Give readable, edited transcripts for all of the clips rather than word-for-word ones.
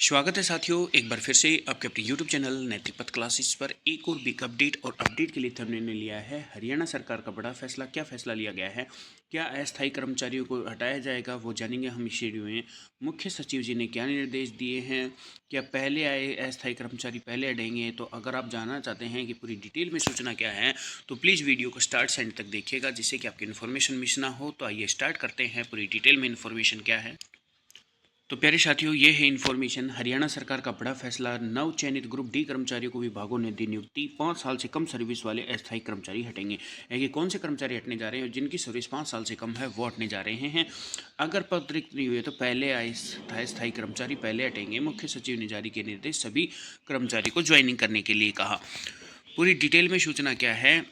स्वागत है साथियों, एक बार फिर से आपके अपने YouTube चैनल नैतिक पथ क्लासेस पर एक और बिग अपडेट। और अपडेट के लिए थंबनेल ने लिया है हरियाणा सरकार का बड़ा फैसला। क्या फैसला लिया गया है, क्या अस्थायी कर्मचारियों को हटाया जाएगा, वो जानेंगे हम इस वीडियो में। मुख्य सचिव जी ने क्या निर्देश दिए हैं, क्या पहले आए अस्थायी कर्मचारी पहले हटेंगे। तो अगर आप जानना चाहते हैं कि पूरी डिटेल में सूचना क्या है तो प्लीज़ वीडियो को स्टार्ट से एंड तक देखिएगा, जिससे कि आपकी इन्फॉर्मेशन मिस ना हो। तो आइए स्टार्ट करते हैं पूरी डिटेल में इन्फॉर्मेशन क्या है। तो प्यारे साथियों, ये है इन्फॉर्मेशन। हरियाणा सरकार का बड़ा फैसला, नव चयनित ग्रुप डी कर्मचारियों को विभागों ने दी नियुक्ति। 5 साल से कम सर्विस वाले अस्थायी कर्मचारी हटेंगे। ये कौन से कर्मचारी हटने जा रहे हैं और जिनकी सर्विस 5 साल से कम है वो हटने जा रहे हैं। अगर पद रिक्त नहीं हुए तो पहले आए अस्थायी कर्मचारी पहले हटेंगे। मुख्य सचिव ने जारी किए निर्देश, सभी कर्मचारी को ज्वाइनिंग करने के लिए कहा। पूरी डिटेल में सूचना क्या है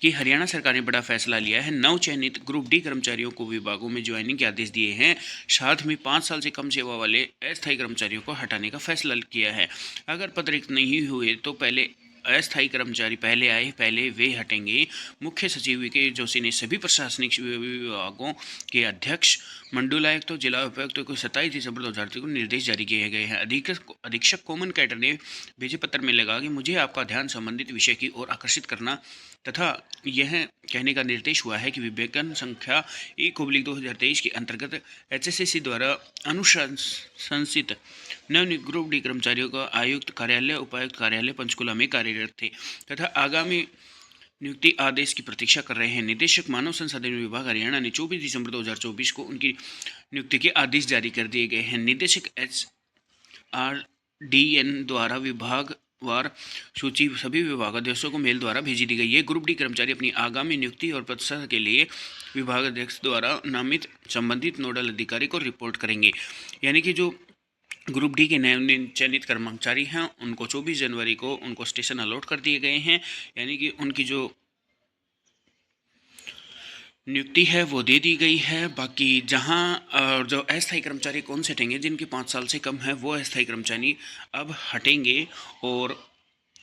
कि हरियाणा सरकार ने बड़ा फैसला लिया है। नव चयनित ग्रुप डी कर्मचारियों को विभागों में ज्वाइनिंग के आदेश दिए हैं। साथ में 5 साल से कम सेवा वाले अस्थायी कर्मचारियों को हटाने का फैसला किया है। अगर पद रिक्त नहीं हुए तो पहले अस्थायी कर्मचारी पहले आए पहले वे हटेंगे। मुख्य सचिव वी.के. जोशी ने सभी प्रशासनिक विभागों के अध्यक्ष, मंडलायुक्तों, जिला उपायुक्तों को 27 दिसंबर 2023 को निर्देश जारी किए गए हैं। अधीक्षक कॉमन कैडर ने भेजे पत्र में लगा कि मुझे आपका ध्यान संबंधित विषय की ओर आकर्षित करना तथा यह कहने का निर्देश हुआ है कि विज्ञापन संख्या 1/2023 के अंतर्गत HSSC द्वारा अनुशंसित नवनियुक्त ग्रुप डी कर्मचारियों का आयुक्त कार्यालय, उपायुक्त कार्यालय पंचकुला में कार्यरत थे तथा आगामी नियुक्ति आदेश की प्रतीक्षा कर रहे हैं। निदेशक मानव संसाधन विभाग हरियाणा ने 24 दिसंबर 2024 को उनकी नियुक्ति के आदेश जारी कर दिए गए हैं। निदेशक HRDN द्वारा विभाग वार सूची सभी विभागाध्यक्षों को मेल द्वारा भेजी दी गई है। ग्रुप डी कर्मचारी अपनी आगामी नियुक्ति और पदस्थापना के लिए विभागाध्यक्ष द्वारा नामित संबंधित नोडल अधिकारी को रिपोर्ट करेंगे। यानी कि जो ग्रुप डी के नए चयनित कर्मचारी हैं उनको 24 जनवरी को उनको स्टेशन अलॉट कर दिए गए हैं। यानी कि उनकी जो नियुक्ति है वो दे दी गई है। बाकी जहां जो अस्थायी कर्मचारी कौन से हटेंगे, जिनकी 5 साल से कम है वो अस्थायी कर्मचारी अब हटेंगे। और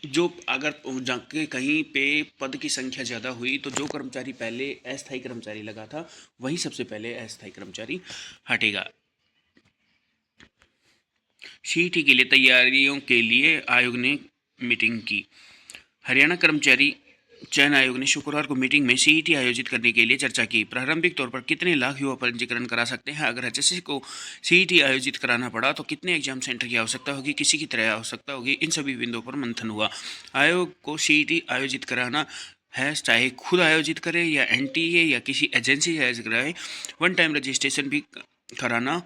जो अगर जाके कहीं पे पद की संख्या ज़्यादा हुई तो जो कर्मचारी पहले अस्थायी कर्मचारी लगा था वही सबसे पहले अस्थायी कर्मचारी हटेगा। सीईटी के लिए तैयारियों के लिए आयोग ने मीटिंग की। हरियाणा कर्मचारी चयन आयोग ने शुक्रवार को मीटिंग में सीईटी आयोजित करने के लिए चर्चा की। प्रारंभिक तौर पर कितने लाख युवा पंजीकरण करा सकते हैं, अगर HSSC को सीईटी आयोजित कराना पड़ा तो कितने एग्जाम सेंटर की आवश्यकता होगी, किसी की तरह आवश्यकता होगी, इन सभी बिंदुओं पर मंथन हुआ। आयोग को सीईटी आयोजित कराना है, चाहे खुद आयोजित करे या NTA या किसी एजेंसी से आयोजित कराए, वन टाइम रजिस्ट्रेशन भी कराना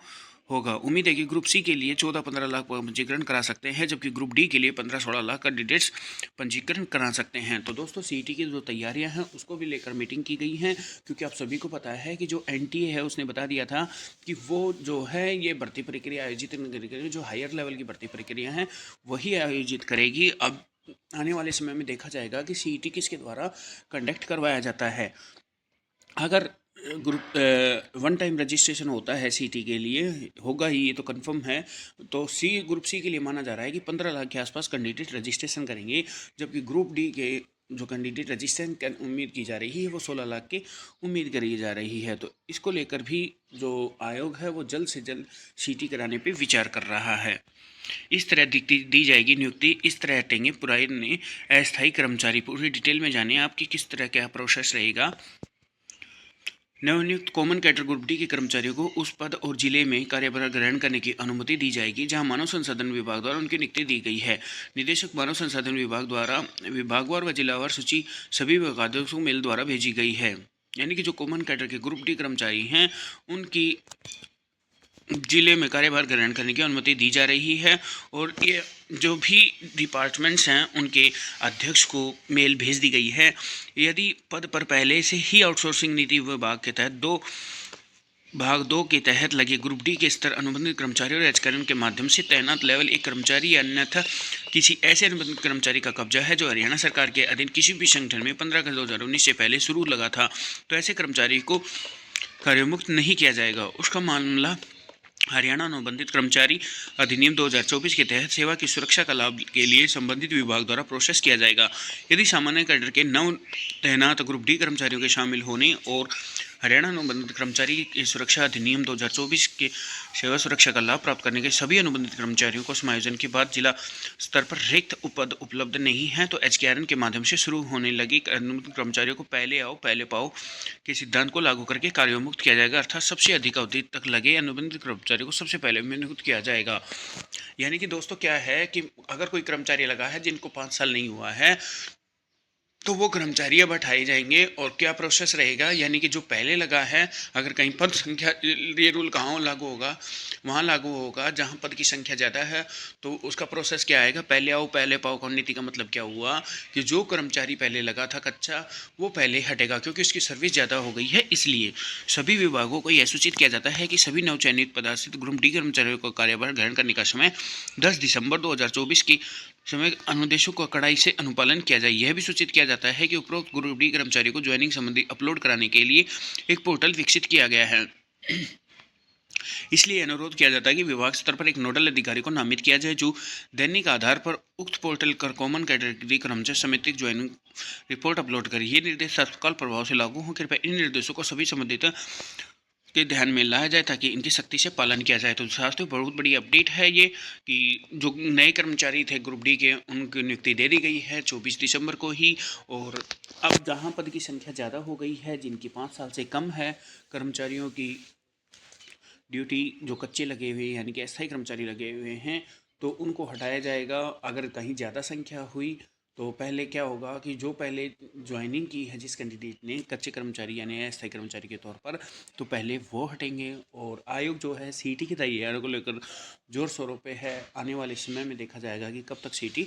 होगा। उम्मीद है कि ग्रुप सी के लिए 14-15 लाख पंजीकरण करा सकते हैं, जबकि ग्रुप डी के लिए 15-16 लाख कैंडिडेट्स पंजीकरण करा सकते हैं। तो दोस्तों, सीईटी की जो तैयारियां हैं उसको भी लेकर मीटिंग की गई है, क्योंकि आप सभी को पता है कि जो NTA है उसने बता दिया था कि वो जो है ये भर्ती प्रक्रिया आयोजित करेगी, जो हायर लेवल की भर्ती प्रक्रिया है वही आयोजित करेगी। अब आने वाले समय में देखा जाएगा कि सीईटी किसके द्वारा कंडक्ट करवाया जाता है। अगर ग्रुप वन टाइम रजिस्ट्रेशन होता है सीईटी के लिए, होगा ही, ये तो कंफर्म है, तो ग्रुप सी के लिए माना जा रहा है कि 15 लाख के आसपास कैंडिडेट रजिस्ट्रेशन करेंगे, जबकि ग्रुप डी के जो कैंडिडेट रजिस्ट्रेशन की उम्मीद की जा रही है वो 16 लाख की उम्मीद करी जा रही है। तो इसको लेकर भी जो आयोग है वो जल्द से जल्द सीईटी कराने पर विचार कर रहा है। इस तरह दी जाएगी नियुक्ति, इस तरह हटेंगे पुराने अस्थायी कर्मचारी। पूरी डिटेल में जाने आपकी किस तरह का प्रोसेस रहेगा। नवनियुक्त कॉमन कैडर ग्रुप डी के कर्मचारियों को उस पद और जिले में कार्यभार ग्रहण करने की अनुमति दी जाएगी जहां मानव संसाधन विभाग द्वारा उनकी नियुक्ति दी गई है। निदेशक मानव संसाधन विभाग द्वारा विभागवार व जिलावार सूची सभी विभागाध्यक्षों को मेल द्वारा भेजी गई है। यानी कि जो कॉमन कैडर के ग्रुप डी कर्मचारी हैं उनकी जिले में कार्यभार ग्रहण करने की अनुमति दी जा रही है। और ये जो भी डिपार्टमेंट्स हैं उनके अध्यक्ष को मेल भेज दी गई है। यदि पद पर पहले से ही आउटसोर्सिंग नीति विभाग के तहत भाग 2 के तहत लगे ग्रुप डी के स्तर अनुबंधित कर्मचारी और एचकरण के माध्यम से तैनात लेवल 1 कर्मचारी या अन्यथा किसी ऐसे अनुबंधित कर्मचारी का कब्जा है जो हरियाणा सरकार के अधीन किसी भी संगठन में 15 अगस्त 2019 से पहले शुरू लगा था, तो ऐसे कर्मचारी को कार्यमुक्त नहीं किया जाएगा। उसका मामला हरियाणा अनुबंधित कर्मचारी अधिनियम 2024 के तहत सेवा की सुरक्षा का लाभ के लिए संबंधित विभाग द्वारा प्रोसेस किया जाएगा। यदि सामान्य कैडर के नव तैनात ग्रुप डी कर्मचारियों के शामिल होने और हरियाणा अनुबंधित कर्मचारी सुरक्षा अधिनियम 2024 के सेवा सुरक्षा का लाभ प्राप्त करने के सभी अनुबंधित कर्मचारियों को समायोजन के बाद जिला स्तर पर रिक्त पद उपलब्ध नहीं है तो HKRN के माध्यम से शुरू होने लगी अनुबंधित कर्मचारियों को पहले आओ पहले पाओ के सिद्धांत को लागू करके कार्योन्मुक्त किया जाएगा। अर्थात सबसे अधिक अवधि तक लगे अनुबंधित कर्मचारियों को सबसे पहले नियुक्त किया जाएगा। यानी कि दोस्तों क्या है कि अगर कोई कर्मचारी लगा है जिनको 5 साल नहीं हुआ है तो वो कर्मचारी अब हटाए जाएंगे। और क्या प्रोसेस रहेगा, यानी कि जो पहले लगा है अगर कहीं पद संख्या, ये रूल कहाँ लागू होगा, वहाँ लागू होगा जहाँ पद की संख्या ज़्यादा है। तो उसका प्रोसेस क्या आएगा, पहले आओ पहले पाओ का नीति का मतलब क्या हुआ कि जो कर्मचारी पहले लगा था कच्चा वो पहले हटेगा क्योंकि उसकी सर्विस ज़्यादा हो गई है। इसलिए सभी विभागों को यह सूचित किया जाता है कि सभी नवचयनित पदार्थित ग्रुप डी कर्मचारियों को कार्यभार ग्रहण करने का समय 10 दिसंबर 2024 की समय अनुदेशों का कड़ाई से अनुपालन किया जाए। यह भी सूचित किया जाता है कि उपरोक्त ग्रुप डी कर्मचारियों को ज्वाइनिंग संबंधी अपलोड कराने के लिए एक पोर्टल विकसित किया गया है। इसलिए अनुरोध किया जाता है कि विभाग स्तर पर एक नोडल अधिकारी को नामित किया जाए जो दैनिक आधार पर उक्त पोर्टल कर कॉमन कैटेगरी कर्मचारी समिति ज्वाइनिंग रिपोर्ट अपलोड करे। ये निर्देश तत्काल प्रभाव से लागू हो। कृपया इन निर्देशों को सभी संबंधित के ध्यान में लाया जाए ताकि इनकी सख्ती से पालन किया जाए। तो साथियों बहुत बड़ी अपडेट है ये कि जो नए कर्मचारी थे ग्रुप डी के उनकी नियुक्ति दे दी गई है 24 दिसंबर को ही। और अब जहां पद की संख्या ज़्यादा हो गई है, जिनकी 5 साल से कम है कर्मचारियों की ड्यूटी, जो कच्चे लगे हुए यानी कि अस्थायी कर्मचारी लगे हुए हैं, तो उनको हटाया जाएगा। अगर कहीं ज़्यादा संख्या हुई तो पहले क्या होगा कि जो पहले ज्वाइनिंग की है जिस कैंडिडेट ने कच्चे कर्मचारी यानी अस्थायी कर्मचारी के तौर पर, तो पहले वो हटेंगे। और आयोग जो है सीटी की तैयारी को लेकर जोर शोरों पे है। आने वाले समय में देखा जाएगा कि कब तक सीटी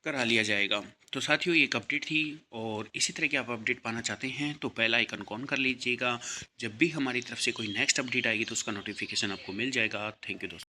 करा लिया जाएगा। तो साथियों ये एक अपडेट थी और इसी तरह की आप अपडेट पाना चाहते हैं तो बेल आइकन को ऑन कर लीजिएगा। जब भी हमारी तरफ से कोई नेक्स्ट अपडेट आएगी तो उसका नोटिफिकेशन आपको मिल जाएगा। थैंक यू दोस्तों।